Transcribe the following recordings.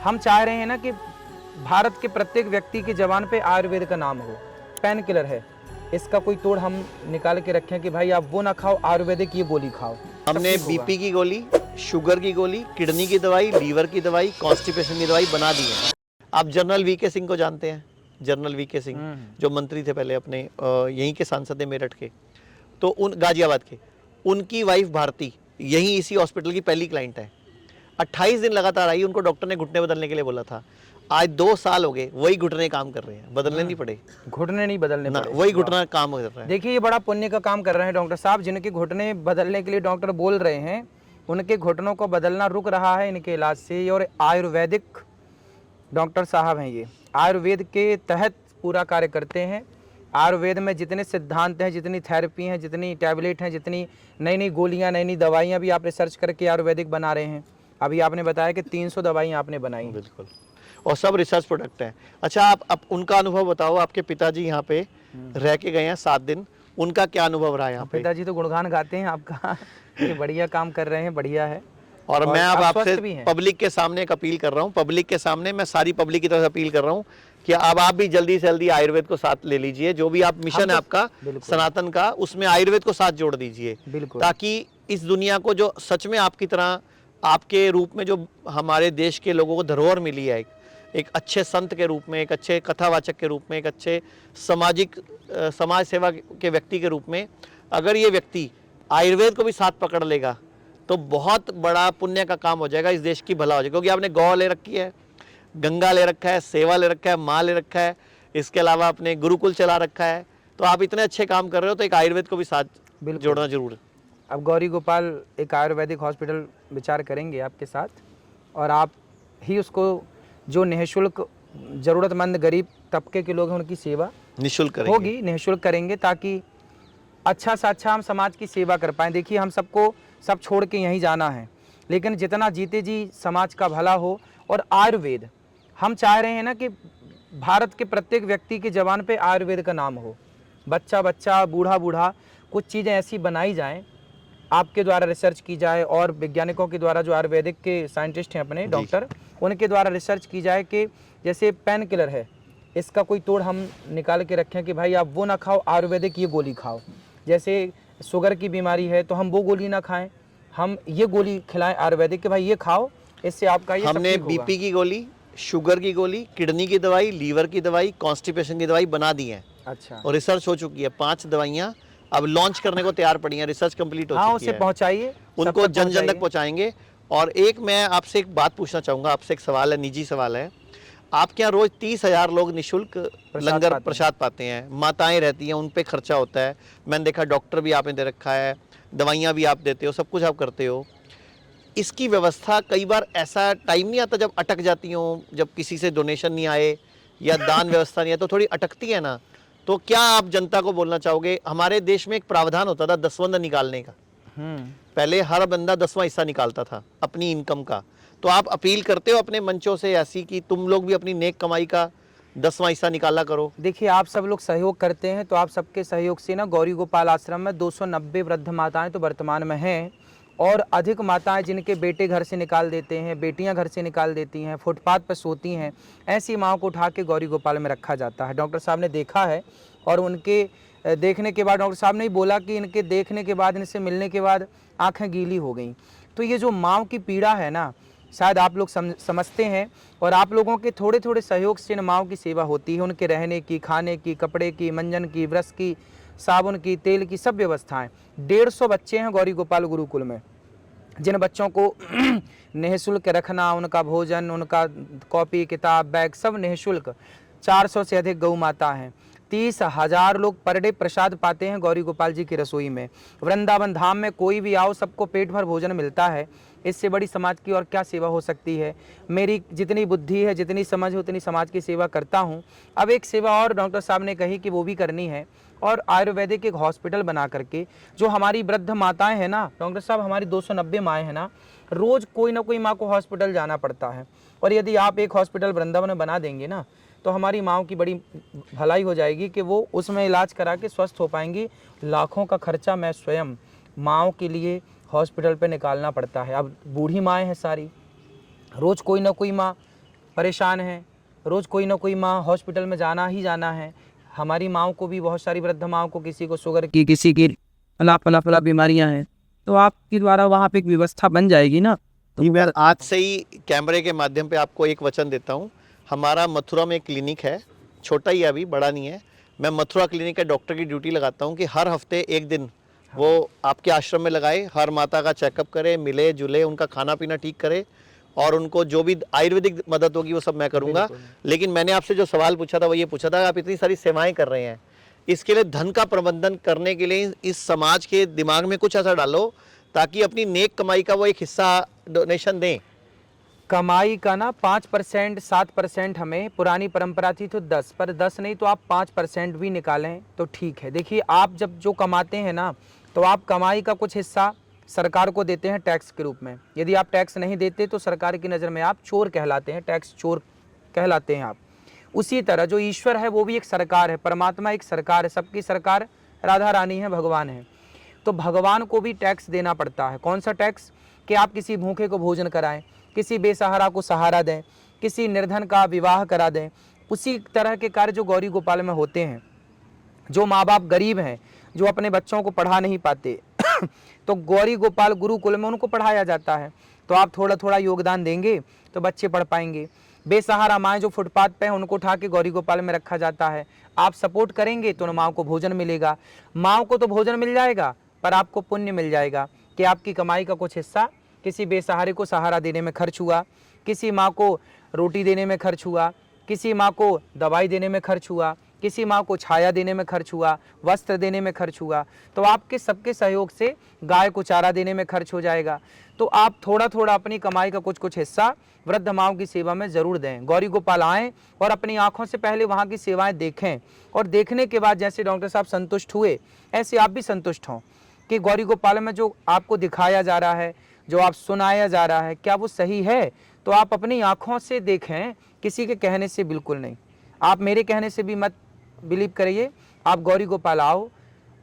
हम चाह रहे हैं ना कि भारत के प्रत्येक व्यक्ति की जबान पे आयुर्वेद का नाम हो। पेन किलर है, इसका कोई तोड़ हम निकाल के रखें कि भाई आप वो ना खाओ, आयुर्वेदिक ये गोली खाओ। हमने बीपी की गोली, शुगर की गोली, किडनी की दवाई, लीवर की दवाई, कॉन्स्टिपेशन की दवाई बना दी है। आप जनरल वीके सिंह को जानते हैं? जनरल वीके सिंह जो मंत्री थे पहले अपने यहीं के सांसद है मेरठ के, तो उन गाजियाबाद के, उनकी वाइफ भारती यहीं इसी हॉस्पिटल की पहली क्लाइंट है। 28 दिन लगातार आई, उनको डॉक्टर ने घुटने बदलने के लिए बोला था। आज 2 साल हो गए, वही घुटने काम कर रहे हैं, बदलने नहीं पड़े, घुटने नहीं बदलने ना, पड़े, वही घुटना काम कर रहा है। देखिए ये बड़ा पुण्य का काम कर रहे हैं डॉक्टर साहब। जिनके घुटने बदलने के लिए डॉक्टर बोल रहे हैं, उनके घुटनों को बदलना रुक रहा है इनके इलाज से। और आयुर्वेदिक डॉक्टर साहब हैं, ये आयुर्वेद के तहत पूरा कार्य करते हैं। आयुर्वेद में जितने सिद्धांत हैं, जितनी थेरेपी हैं, जितनी टैबलेट हैं, जितनी नई नई गोलियां, नई नई दवाइयां भी आप रिसर्च करके आयुर्वेदिक बना रहे हैं। अभी आपने बताया कि 300 दवाइयां आपने बनाई। बिल्कुल, और सब रिसर्च प्रोडक्ट हैं। अच्छा, आप उनका अनुभव बताओ। आपके पिताजी यहाँ पे रह के गए हैं 7 दिन, उनका क्या अनुभव रहा है यहाँ पे? पिताजी तो गुणगान गाते हैं आपका ये बढ़िया काम कर रहे हैं, बढ़िया है। और मैं अब आप आपसे स्वस्थ भी हैं। पब्लिक के सामने एक अपील कर रहा हूँ, पब्लिक के सामने मैं सारी पब्लिक की तरफ से अपील कर रहा हूँ कि अब आप भी जल्दी से जल्दी आयुर्वेद को साथ ले लीजिए। जो भी आप मिशन है आपका सनातन का, उसमें आयुर्वेद को साथ जोड़ दीजिए, ताकि इस दुनिया को जो सच में आपकी तरह, आपके रूप में जो हमारे देश के लोगों को धरोहर मिली है, एक अच्छे संत के रूप में, एक अच्छे कथावाचक के रूप में, एक अच्छे समाज सेवा के व्यक्ति के रूप में, अगर ये व्यक्ति आयुर्वेद को भी साथ पकड़ लेगा तो बहुत बड़ा पुण्य का काम हो जाएगा, इस देश की भला हो जाएगा। क्योंकि आपने गौ ले रखी है, गंगा ले रखा है, सेवा ले रखा है, माँ ले रखा है, इसके अलावा आपने गुरुकुल चला रखा है, तो आप इतने अच्छे काम कर रहे हो, तो एक आयुर्वेद को भी साथ जोड़ना जरूर है। अब गौरी गोपाल एक आयुर्वेदिक हॉस्पिटल विचार करेंगे आपके साथ, और आप ही उसको जो निःशुल्क ज़रूरतमंद गरीब तबके के लोग हैं उनकी सेवा निःशुल्क होगी, निःशुल्क करेंगे, ताकि अच्छा से अच्छा हम समाज की सेवा कर पाएँ। देखिए हम सबको सब छोड़ के यहीं जाना है, लेकिन जितना जीते जी समाज का भला हो। और आयुर्वेद, हम चाह रहे हैं ना कि भारत के प्रत्येक व्यक्ति की ज़बान पे आयुर्वेद का नाम हो। बच्चा बच्चा, बूढ़ा बूढ़ा, कुछ चीज़ें ऐसी बनाई जाएं, आपके द्वारा रिसर्च की जाए, और वैज्ञानिकों के द्वारा, जो आयुर्वेदिक के साइंटिस्ट हैं अपने डॉक्टर, उनके द्वारा रिसर्च की जाए कि जैसे पेन किलर है, इसका कोई तोड़ हम निकाल के रखें कि भाई आप वो ना खाओ, आयुर्वेदिक ये गोली खाओ। जैसे शुगर की बीमारी है तो हम वो गोली ना खाएं, हम ये गोली खिलाएं आयुर्वेदिक कि भाई ये खाओ, इससे आपका ये हमने बीपी की गोली, शुगर की गोली, किडनी की दवाई, लीवर की दवाई, कॉन्स्टिपेशन की दवाई बना दी है। अच्छा, और रिसर्च हो चुकी है, 5 दवाइयाँ अब लॉन्च करने को तैयार पड़ी हैं, रिसर्च कंप्लीट हो चुकी है। उसे पहुंचाइए, उनको जन जन तक पहुंचाएंगे। और एक मैं आपसे एक बात पूछना चाहूँगा, आपसे एक सवाल है, निजी सवाल है। आपके यहाँ रोज 30,000 लोग निःशुल्क लंगर प्रसाद पाते हैं, माताएं रहती हैं, उन पे खर्चा होता है। मैंने देखा डॉक्टर भी आपने दे रखा है, दवाइयाँ भी आप देते हो, सब कुछ आप करते हो। इसकी व्यवस्था कई बार ऐसा टाइम नहीं आता जब अटक जाती हो, जब किसी से डोनेशन नहीं आए या दान व्यवस्था नहीं आए, तो थोड़ी अटकती है ना, तो क्या आप जनता को बोलना चाहोगे? हमारे देश में एक प्रावधान होता था दसवंध निकालने का, पहले हर बंदा 10वां हिस्सा निकालता था अपनी इनकम का। तो आप अपील करते हो अपने मंचों से ऐसी कि तुम लोग भी अपनी नेक कमाई का 10वां हिस्सा निकाला करो? देखिए आप सब लोग सहयोग करते हैं, तो आप सबके सहयोग से ना गौरी गोपाल आश्रम में 290 वृद्ध माताएं तो वर्तमान में हैं, और अधिक माताएं जिनके बेटे घर से निकाल देते हैं, बेटियां घर से निकाल देती हैं, फुटपाथ पर सोती हैं, ऐसी माओं को उठा के गौरी गोपाल में रखा जाता है। डॉक्टर साहब ने देखा है, और उनके देखने के बाद डॉक्टर साहब ने ही बोला कि इनके देखने के बाद, इनसे मिलने के बाद आँखें गीली हो गई। तो ये जो माओं की पीड़ा है ना, शायद आप लोग समझते हैं, और आप लोगों के थोड़े थोड़े सहयोग से इन माओं की सेवा होती है। उनके रहने की, खाने की, कपड़े की, मंजन की, ब्रश की, साबुन की, तेल की, सब व्यवस्थाएं। 150 बच्चे हैं गौरी गोपाल गुरुकुल में, जिन बच्चों को निःशुल्क रखना, उनका भोजन, उनका कॉपी किताब बैग सब निःशुल्क। 400 से अधिक गौ माता हैं। 30,000 लोग पर डे प्रसाद पाते हैं गौरी गोपाल जी की रसोई में। वृंदावन धाम में कोई भी आओ, सबको पेट भर भोजन मिलता है। इससे बड़ी समाज की और क्या सेवा हो सकती है। मेरी जितनी बुद्धि है, जितनी समझ है, उतनी समाज की सेवा करता हूँ। अब एक सेवा और डॉक्टर साहब ने कही कि वो भी करनी है, और आयुर्वेदिक एक हॉस्पिटल बना करके, जो हमारी वृद्ध माताएं हैं ना डॉक्टर साहब, हमारी 290 माएँ हैं ना, रोज़ कोई ना कोई माँ को हॉस्पिटल जाना पड़ता है। और यदि आप एक हॉस्पिटल वृंदावन में बना देंगे ना, तो हमारी माँओं की बड़ी भलाई हो जाएगी कि वो उसमें इलाज करा के स्वस्थ हो पाएंगी। लाखों का खर्चा मैं स्वयं माँओं के लिए हॉस्पिटल पे निकालना पड़ता है। अब बूढ़ी माएँ हैं सारी, रोज़ कोई ना कोई माँ परेशान हैं, रोज़ कोई ना कोई माँ हॉस्पिटल में जाना ही जाना है। हमारी माँओं को भी, बहुत सारी वृद्ध माँओं को, किसी को शुगर की, किसी की फला बीमारियाँ हैं, तो आपके द्वारा वहाँ पे एक व्यवस्था बन जाएगी ना। जी, मैं आज से ही कैमरे के माध्यम पे आपको एक वचन देता हूँ। हमारा मथुरा में एक क्लिनिक है, छोटा ही है, अभी बड़ा नहीं है। मैं मथुरा क्लिनिक के डॉक्टर की ड्यूटी लगाता हूँ कि हर हफ्ते एक दिन वो आपके आश्रम में लगाए, हर माता का चेकअप करे, मिले जुले, उनका खाना पीना ठीक करे, और उनको जो भी आयुर्वेदिक मदद होगी वो सब मैं करूँगा। लेकिन मैंने आपसे जो सवाल पूछा था वो ये पूछा था, आप इतनी सारी सेवाएं कर रहे हैं, इसके लिए धन का प्रबंधन करने के लिए इस समाज के दिमाग में कुछ ऐसा डालो ताकि अपनी नेक कमाई का वो एक हिस्सा डोनेशन दें। कमाई का ना 5% 7% हमें पुरानी परंपरा थी तो 10, पर 10 नहीं तो आप 5% भी निकालें तो ठीक है। देखिए, आप जब जो कमाते हैं ना, तो आप कमाई का कुछ हिस्सा सरकार को देते हैं टैक्स के रूप में। यदि आप टैक्स नहीं देते तो सरकार की नज़र में आप चोर कहलाते हैं, टैक्स चोर कहलाते हैं आप। उसी तरह जो ईश्वर है वो भी एक सरकार है, परमात्मा एक सरकार है, सबकी सरकार राधा रानी है, भगवान है। तो भगवान को भी टैक्स देना पड़ता है। कौन सा टैक्स? कि आप किसी भूखे को भोजन कराएं, किसी बेसहारा को सहारा दें, किसी निर्धन का विवाह करा दें। उसी तरह के कार्य जो गौरी गोपाल में होते हैं। जो माँ बाप गरीब हैं, जो अपने बच्चों को पढ़ा नहीं पाते तो गौरी गोपाल गुरुकुल में उनको पढ़ाया जाता है। तो आप थोड़ा थोड़ा योगदान देंगे तो बच्चे पढ़ पाएंगे। बेसहारा माएँ जो फुटपाथ पे हैं उनको उठा के गौरी गोपाल में रखा जाता है। आप सपोर्ट करेंगे तो उन माँ को भोजन मिलेगा। माँ को तो भोजन मिल जाएगा, पर आपको पुण्य मिल जाएगा कि आपकी कमाई का कुछ हिस्सा किसी बेसहारे को सहारा देने में खर्च हुआ, किसी माँ को रोटी देने में खर्च हुआ, किसी माँ को दवाई देने में खर्च हुआ, किसी माँ को छाया देने में खर्च हुआ, वस्त्र देने में खर्च हुआ। तो आपके सबके सहयोग से गाय को चारा देने में खर्च हो जाएगा। तो आप थोड़ा थोड़ा अपनी कमाई का कुछ कुछ हिस्सा वृद्ध माँओं की सेवा में ज़रूर दें। गौरी गोपाल आएँ और अपनी आँखों से पहले वहाँ की सेवाएं देखें, और देखने के बाद जैसे डॉक्टर साहब संतुष्ट हुए ऐसे आप भी संतुष्ट हों कि गौरी गोपाल में जो आपको दिखाया जा रहा है, जो आप सुनाया जा रहा है, क्या वो सही है। तो आप अपनी आँखों से देखें, किसी के कहने से बिल्कुल नहीं। आप मेरे कहने से भी मत बिलीव करिए, आप गौरी गोपाल आओ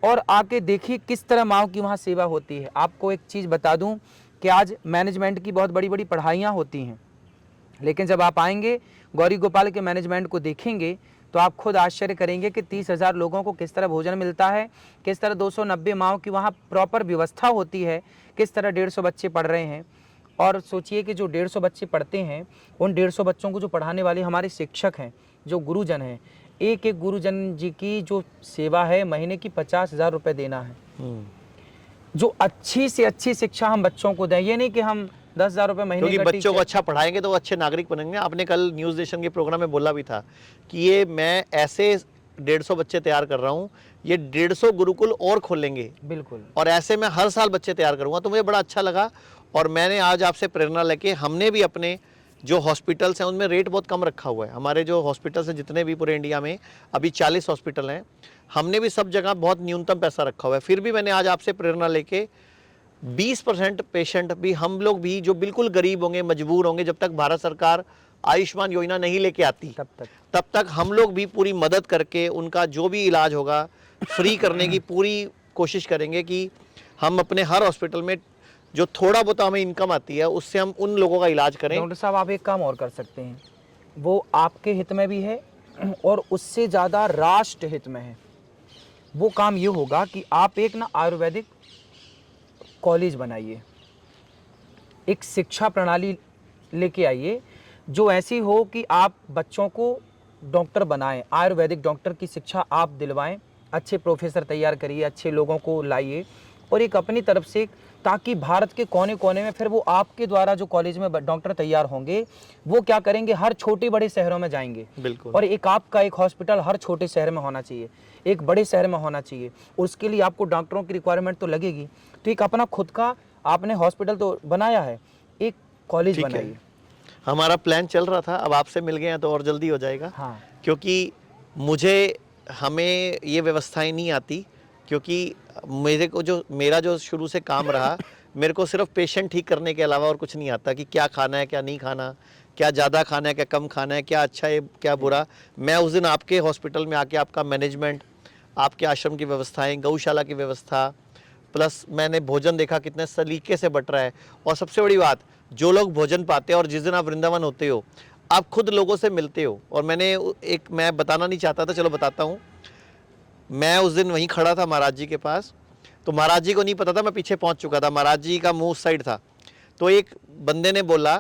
और आके देखिए किस तरह माँओं की वहाँ सेवा होती है। आपको एक चीज़ बता दूं कि आज मैनेजमेंट की बहुत बड़ी बड़ी पढ़ाइयाँ होती हैं, लेकिन जब आप आएंगे गौरी गोपाल के मैनेजमेंट को देखेंगे तो आप खुद आश्चर्य करेंगे कि 30,000 लोगों को किस तरह भोजन मिलता है, किस तरह 290 माँओं की वहाँ प्रॉपर व्यवस्था होती है, किस तरह 150 बच्चे पढ़ रहे हैं। और सोचिए कि जो 150 बच्चे पढ़ते हैं, उन 150 बच्चों को जो पढ़ाने वाले हमारे शिक्षक हैं, जो गुरुजन हैं, एक एक गुरुजन जी की जो सेवा है महीने की 50,000 रुपये देना है। जो अच्छी से अच्छी शिक्षा हम बच्चों को दें, ये नहीं कि हम 10,000 रुपये महीने, क्योंकि बच्चों को अच्छा पढ़ाएंगे तो वो अच्छे नागरिक बनेंगे। आपने कल न्यूज़ नेशन के प्रोग्राम में बोला भी था कि ये मैं ऐसे 150 बच्चे तैयार कर रहा हूँ, ये 150 गुरुकुल और खोलेंगे। बिल्कुल। और ऐसे मैं हर साल बच्चे तैयार करूँगा। तो मुझे बड़ा अच्छा लगा, और मैंने आज आपसे प्रेरणा लेके हमने भी अपने जो हॉस्पिटल्स हैं उनमें रेट बहुत कम रखा हुआ है। हमारे जो हॉस्पिटल्स हैं जितने भी पूरे इंडिया में अभी 40 हॉस्पिटल हैं, हमने भी सब जगह बहुत न्यूनतम पैसा रखा हुआ है। फिर भी मैंने आज आपसे प्रेरणा लेके 20% पेशेंट भी, हम लोग भी जो बिल्कुल गरीब होंगे, मजबूर होंगे, जब तक भारत सरकार आयुष्मान योजना नहीं लेके आती तब तक हम लोग भी पूरी मदद करके उनका जो भी इलाज होगा फ्री करने की पूरी कोशिश करेंगे कि हम अपने हर हॉस्पिटल में जो थोड़ा बहुत हमें इनकम आती है उससे हम उन लोगों का इलाज करें। डॉक्टर साहब, आप एक काम और कर सकते हैं, वो आपके हित में भी है और उससे ज़्यादा राष्ट्र हित में है। वो काम ये होगा कि आप एक ना आयुर्वेदिक कॉलेज बनाइए, एक शिक्षा प्रणाली लेके आइए जो ऐसी हो कि आप बच्चों को डॉक्टर बनाएं, आयुर्वेदिक डॉक्टर की शिक्षा आप दिलवाएं, अच्छे प्रोफेसर तैयार करिए, अच्छे लोगों को लाइए, और एक अपनी तरफ से, ताकि भारत के कोने कोने में फिर वो आपके द्वारा जो कॉलेज में डॉक्टर तैयार होंगे वो क्या करेंगे, हर छोटे बड़े शहरों में जाएंगे। बिल्कुल। और एक आपका एक हॉस्पिटल हर छोटे शहर में होना चाहिए, एक बड़े शहर में होना चाहिए। उसके लिए आपको डॉक्टरों की रिक्वायरमेंट तो लगेगी, तो एक अपना खुद का आपने हॉस्पिटल तो बनाया है, एक कॉलेज बनाइए। हमारा प्लान चल रहा था, अब आपसे मिल गए हैं तो और जल्दी हो जाएगा। हाँ। क्योंकि हमें ये व्यवस्थाएं नहीं आती, क्योंकि मेरा जो शुरू से काम रहा, मेरे को सिर्फ पेशेंट ठीक करने के अलावा और कुछ नहीं आता कि क्या खाना है क्या नहीं खाना, क्या ज़्यादा खाना है क्या कम खाना है, क्या अच्छा है क्या बुरा। मैं उस दिन आपके हॉस्पिटल में आके आपका मैनेजमेंट, आपके आश्रम की व्यवस्थाएं, गौशाला की व्यवस्था, प्लस मैंने भोजन देखा कितने सलीके से बट रहा है। और सबसे बड़ी बात, जो लोग भोजन पाते हैं और जिस दिन आप वृंदावन होते हो, आप खुद लोगों से मिलते हो। और मैं बताना नहीं चाहता था, चलो बताता हूँ। मैं उस दिन वहीं खड़ा था महाराज जी के पास, तो महाराज जी को नहीं पता था, मैं पीछे पहुंच चुका था, महाराज जी का मुंह उस साइड था। तो एक बंदे ने बोला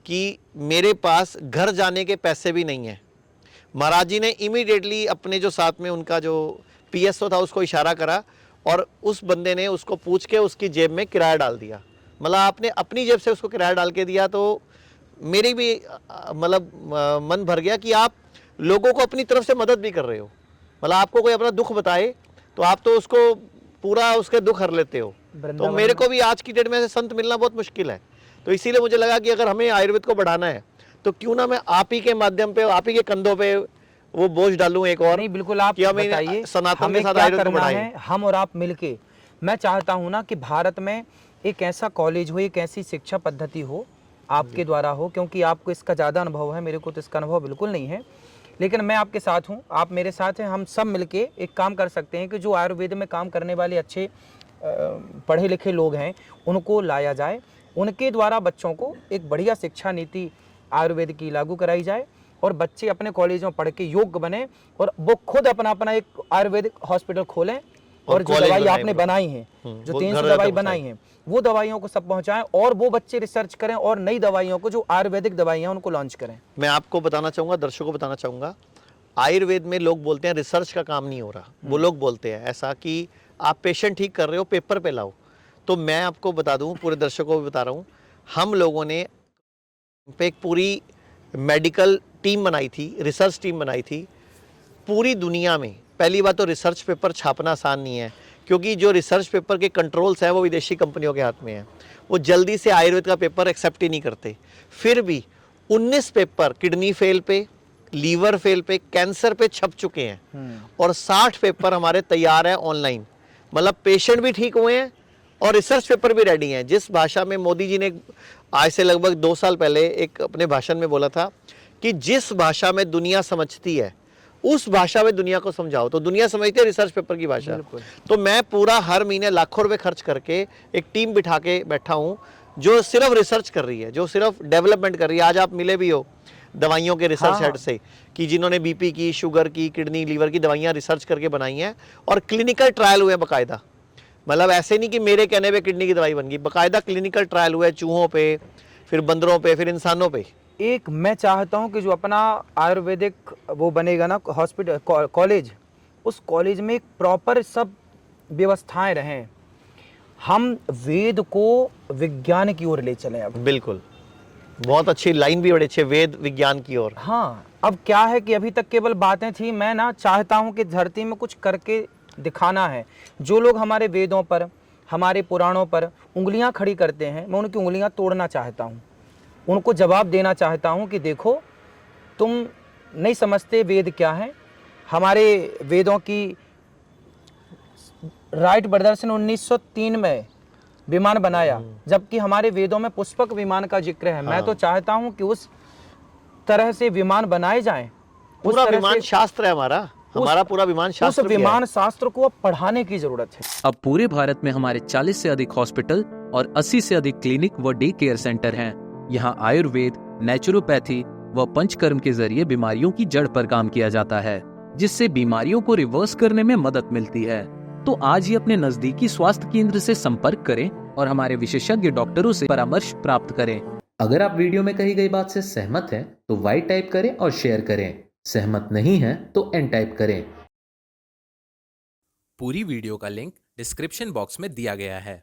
कि मेरे पास घर जाने के पैसे भी नहीं हैं। महाराज जी ने इमीडिएटली अपने जो साथ में उनका जो पीएसओ था उसको इशारा करा, और उस बंदे ने उसको पूछ के उसकी जेब में किराया डाल दिया। मतलब आपने अपनी जेब से उसको किराया डाल के दिया। तो मेरी भी मतलब मन भर गया कि आप लोगों को अपनी तरफ से मदद भी कर रहे हो। मतलब आपको कोई अपना दुख बताए तो आप तो उसको पूरा उसके दुख हर लेते हो। तो मेरे को भी आज की डेट में संत मिलना बहुत मुश्किल है। तो इसीलिए मुझे लगा कि अगर हमें आयुर्वेद को बढ़ाना है तो क्यों ना मैं आप ही के माध्यम पे, आप ही के कंधों पे वो बोझ डालूं एक और। नहीं, बिल्कुल आप बताइए सनातन के साथ क्या आयुर्वेद को करना बढ़ाएं। है, हम और आप मिलके। मैं चाहता हूं ना कि भारत में एक ऐसा कॉलेज हो, एक ऐसी शिक्षा पद्धति हो, आपके द्वारा हो, क्योंकि आपको इसका ज़्यादा अनुभव है, मेरे को तो इसका अनुभव बिल्कुल नहीं है। लेकिन मैं आपके साथ हूँ, आप मेरे साथ हैं, हम सब मिलके एक काम कर सकते हैं कि जो आयुर्वेद में काम करने वाले अच्छे पढ़े लिखे लोग हैं उनको लाया जाए, उनके द्वारा बच्चों को एक बढ़िया शिक्षा नीति आयुर्वेद की लागू कराई जाए, और बच्चे अपने कॉलेज में पढ़ के योग्य बने, और वो खुद अपना एक आयुर्वेदिक हॉस्पिटल खोलें, और जो दवाई आपने बनाई है, जो 300 दवाई बनाई है, वो दवाइयों को सब पहुंचाएं, और वो बच्चे रिसर्च करें और नई दवाइयों को, जो आयुर्वेदिक दवाइयां उनको लॉन्च करें। मैं आपको बताना चाहूँगा, दर्शकों को बताना चाहूँगा, आयुर्वेद में लोग बोलते हैं रिसर्च का काम नहीं हो रहा। वो लोग बोलते हैं ऐसा कि आप पेशेंट ठीक कर रहे हो, पेपर पे लाओ। तो मैं आपको बता दूं, पूरे दर्शकों को भी बता रहा हूं, हम लोगों ने एक पूरी मेडिकल टीम बनाई थी, रिसर्च टीम बनाई थी पूरी दुनिया में। पहली बात तो रिसर्च पेपर छापना आसान नहीं है, क्योंकि जो रिसर्च पेपर के कंट्रोल्स हैं वो विदेशी कंपनियों के हाथ में हैं। वो जल्दी से आयुर्वेद का पेपर एक्सेप्ट ही नहीं करते। फिर भी 19 पेपर किडनी फेल पे, लीवर फेल पे, कैंसर पे छप चुके हैं, और 60 पेपर हमारे तैयार हैं ऑनलाइन। मतलब पेशेंट भी ठीक हुए हैं और रिसर्च पेपर भी रेडी हैं। जिस भाषा में मोदी जी ने आज से लगभग 2 साल पहले एक अपने भाषण में बोला था कि जिस भाषा में दुनिया समझती है उस भाषा में दुनिया को समझाओ, तो दुनिया समझती है रिसर्च पेपर की भाषा। तो मैं पूरा हर महीने लाखों रुपए खर्च करके एक टीम बिठा के बैठा हूं जो सिर्फ रिसर्च कर रही है, जो सिर्फ डेवलपमेंट कर रही है। आज आप मिले भी हो दवाइयों के रिसर्च हेड से, कि जिन्होंने बीपी की, शुगर की, किडनी, लीवर की दवाइयां रिसर्च करके बनाई हैं, और क्लिनिकल ट्रायल हुए बकायदा। मतलब ऐसे नहीं कि मेरे कहने पे किडनी की दवाई बन गई, बकायदा क्लिनिकल ट्रायल हुए चूहों पे, फिर बंदरों पे, फिर इंसानों पे। एक मैं चाहता हूं कि जो अपना आयुर्वेदिक वो बनेगा ना हॉस्पिटल, कॉलेज, उस कॉलेज में एक प्रॉपर सब व्यवस्थाएं रहें। हम वेद को विज्ञान की ओर ले चलें अब। बिल्कुल, बहुत अच्छी लाइन भी बड़ी अच्छी, वेद विज्ञान की ओर। हाँ, अब क्या है कि अभी तक केवल बातें थी, मैं ना चाहता हूं कि धरती में कुछ करके दिखाना है। जो लोग हमारे वेदों पर, हमारे पुराणों पर उंगलियां खड़ी करते हैं, मैं उनकी उंगलियां तोड़ना चाहता हूं, उनको जवाब देना चाहता हूं कि देखो, तुम नहीं समझते वेद क्या है। हमारे वेदों की राइट ब्रदर्स ने 1903 में विमान बनाया, जबकि हमारे वेदों में पुष्पक विमान का जिक्र है। मैं तो चाहता हूं कि उस तरह से विमान बनाए जाएं। पूरा विमान शास्त्र है हमारा पूरा विमान शास्त्र। उस विमान शास्त्र को अब पढ़ाने की जरूरत है। अब पूरे भारत में हमारे 40 से अधिक हॉस्पिटल और 80 से अधिक क्लिनिक व डे केयर सेंटर हैं। यहाँ आयुर्वेद, नेचुरोपैथी व पंचकर्म के जरिए बीमारियों की जड़ पर काम किया जाता है, जिससे बीमारियों को रिवर्स करने में मदद मिलती है। तो आज ही अपने नजदीकी स्वास्थ्य केंद्र से संपर्क करें और हमारे विशेषज्ञ डॉक्टरों से परामर्श प्राप्त करें। अगर आप वीडियो में कही गई बात से सहमत हैं, तो वाई टाइप करें और शेयर करें। सहमत नहीं हैं तो एन टाइप करें। पूरी वीडियो का लिंक डिस्क्रिप्शन बॉक्स में दिया गया है।